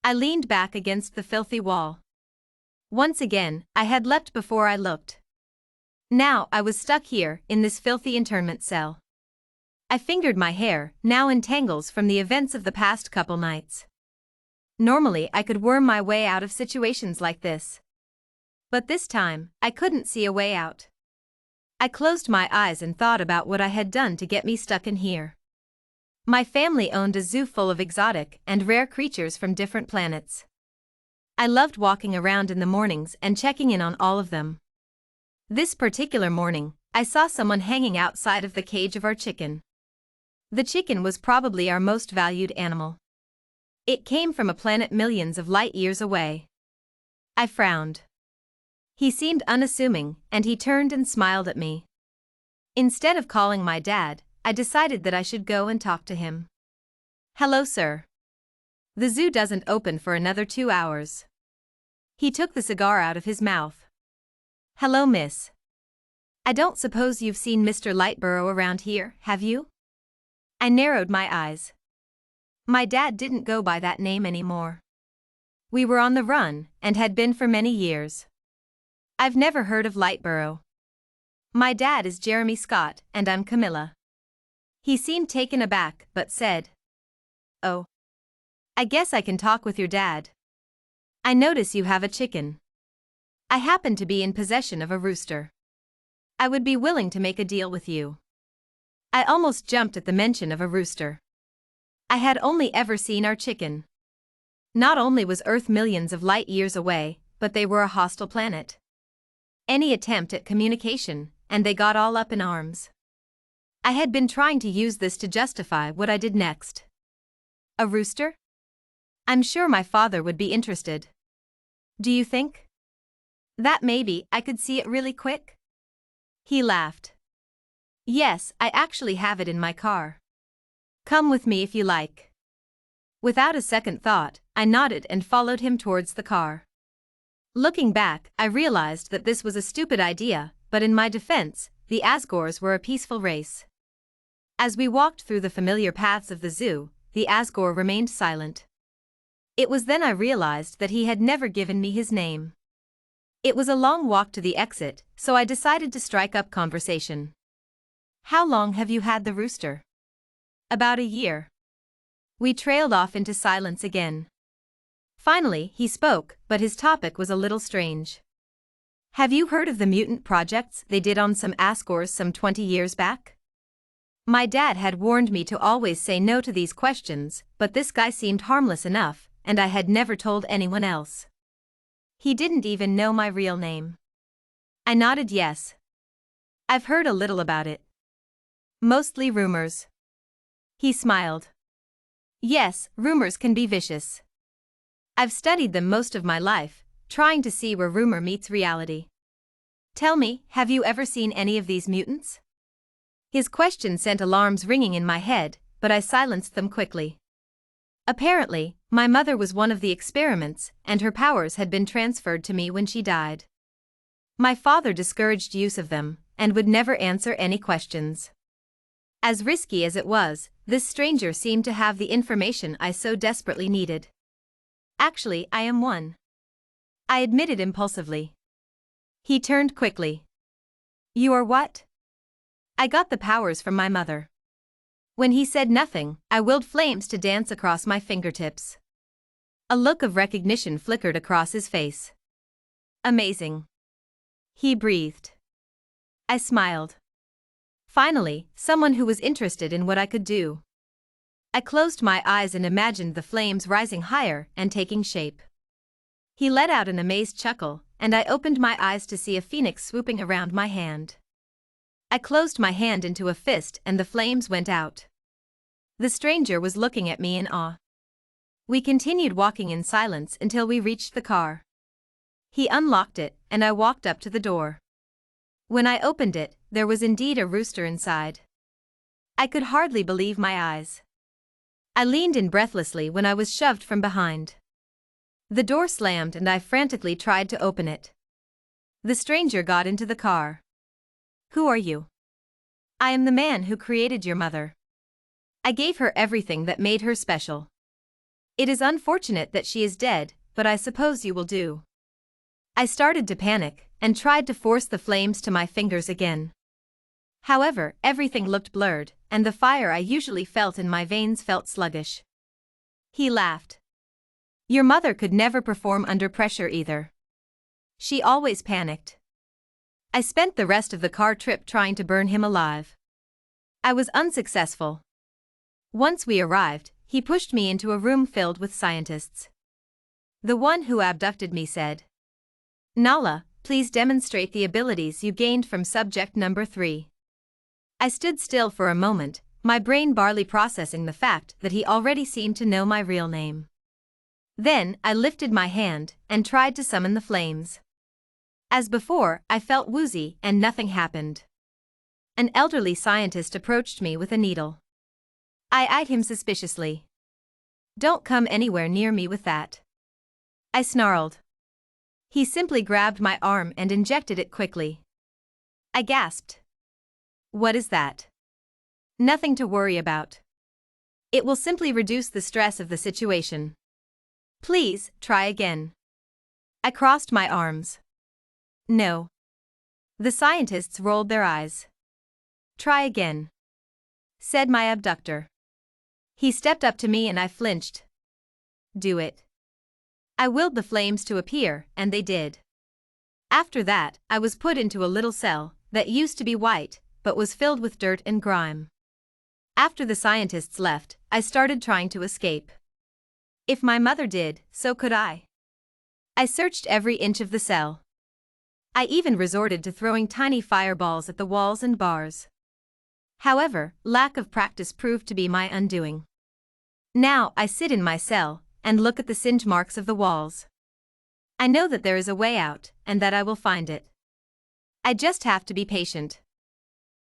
I leaned back against the filthy wall. Once again, I had leapt before I looked. Now I was stuck here, in this filthy internment cell. I fingered my hair, now in tangles from the events of the past couple nights. Normally I could worm my way out of situations like this. But this time, I couldn't see a way out. I closed my eyes and thought about what I had done to get me stuck in here. My family owned a zoo full of exotic and rare creatures from different planets. I loved walking around in the mornings and checking in on all of them. This particular morning, I saw someone hanging outside of the cage of our chicken. The chicken was probably our most valued animal. It came from a planet millions of light years away. I frowned. He seemed unassuming, and he turned and smiled at me. Instead of calling my dad, I decided that I should go and talk to him. "Hello, sir. The zoo doesn't open for another 2 hours." He took the cigar out of his mouth. "Hello, miss. I don't suppose you've seen Mr. Lightborough around here, have you?" I narrowed my eyes. My dad didn't go by that name anymore. We were on the run, and had been for many years. "I've never heard of Lightborough. My dad is Jeremy Scott, and I'm Camilla." He seemed taken aback, but said, "Oh. I guess I can talk with your dad. I notice you have a chicken. I happen to be in possession of a rooster. I would be willing to make a deal with you." I almost jumped at the mention of a rooster. I had only ever seen our chicken. Not only was Earth millions of light years away, but they were a hostile planet. Any attempt at communication, and they got all up in arms. I had been trying to use this to justify what I did next. "A rooster? I'm sure my father would be interested. Do you think that maybe I could see it really quick?" He laughed. "Yes, I actually have it in my car. Come with me if you like." Without a second thought, I nodded and followed him towards the car. Looking back, I realized that this was a stupid idea, but in my defense, the Asgores were a peaceful race. As we walked through the familiar paths of the zoo, the Asgore remained silent. It was then I realized that he had never given me his name. It was a long walk to the exit, so I decided to strike up conversation. "How long have you had the rooster?" "About a year." We trailed off into silence again. Finally, he spoke, but his topic was a little strange. "Have you heard of the mutant projects they did on some Asgores some 20 years back?" My dad had warned me to always say no to these questions, but this guy seemed harmless enough, and I had never told anyone else. He didn't even know my real name. I nodded yes. "I've heard a little about it. Mostly rumors." He smiled. "Yes, rumors can be vicious. I've studied them most of my life, trying to see where rumor meets reality. Tell me, have you ever seen any of these mutants?" His question sent alarms ringing in my head, but I silenced them quickly. Apparently, my mother was one of the experiments, and her powers had been transferred to me when she died. My father discouraged use of them, and would never answer any questions. As risky as it was, this stranger seemed to have the information I so desperately needed. "Actually, I am one," I admitted impulsively. He turned quickly. "You are what?" "I got the powers from my mother." When he said nothing, I willed flames to dance across my fingertips. A look of recognition flickered across his face. "Amazing," he breathed. I smiled. Finally, someone who was interested in what I could do. I closed my eyes and imagined the flames rising higher and taking shape. He let out an amazed chuckle, and I opened my eyes to see a phoenix swooping around my hand. I closed my hand into a fist and the flames went out. The stranger was looking at me in awe. We continued walking in silence until we reached the car. He unlocked it, and I walked up to the door. When I opened it, there was indeed a rooster inside. I could hardly believe my eyes. I leaned in breathlessly when I was shoved from behind. The door slammed and I frantically tried to open it. The stranger got into the car. "Who are you?" "I am the man who created your mother. I gave her everything that made her special." It is unfortunate that she is dead, but I suppose you will do. I started to panic, and tried to force the flames to my fingers again. However, everything looked blurred, and the fire I usually felt in my veins felt sluggish. He laughed. Your mother could never perform under pressure either. She always panicked. I spent the rest of the car trip trying to burn him alive. I was unsuccessful. Once we arrived, he pushed me into a room filled with scientists. The one who abducted me said, "Nala, please demonstrate the abilities you gained from subject number 3. I stood still for a moment, my brain barely processing the fact that he already seemed to know my real name. Then, I lifted my hand and tried to summon the flames. As before, I felt woozy and nothing happened. An elderly scientist approached me with a needle. I eyed him suspiciously. Don't come anywhere near me with that. I snarled. He simply grabbed my arm and injected it quickly. I gasped. What is that? Nothing to worry about. It will simply reduce the stress of the situation. Please, try again. I crossed my arms. No. The scientists rolled their eyes. Try again, said my abductor. He stepped up to me and I flinched. Do it. I willed the flames to appear, and they did. After that, I was put into a little cell that used to be white, but was filled with dirt and grime. After the scientists left, I started trying to escape. If my mother did, so could I. I searched every inch of the cell. I even resorted to throwing tiny fireballs at the walls and bars. However, lack of practice proved to be my undoing. Now I sit in my cell and look at the singe marks of the walls. I know that there is a way out and that I will find it. I just have to be patient.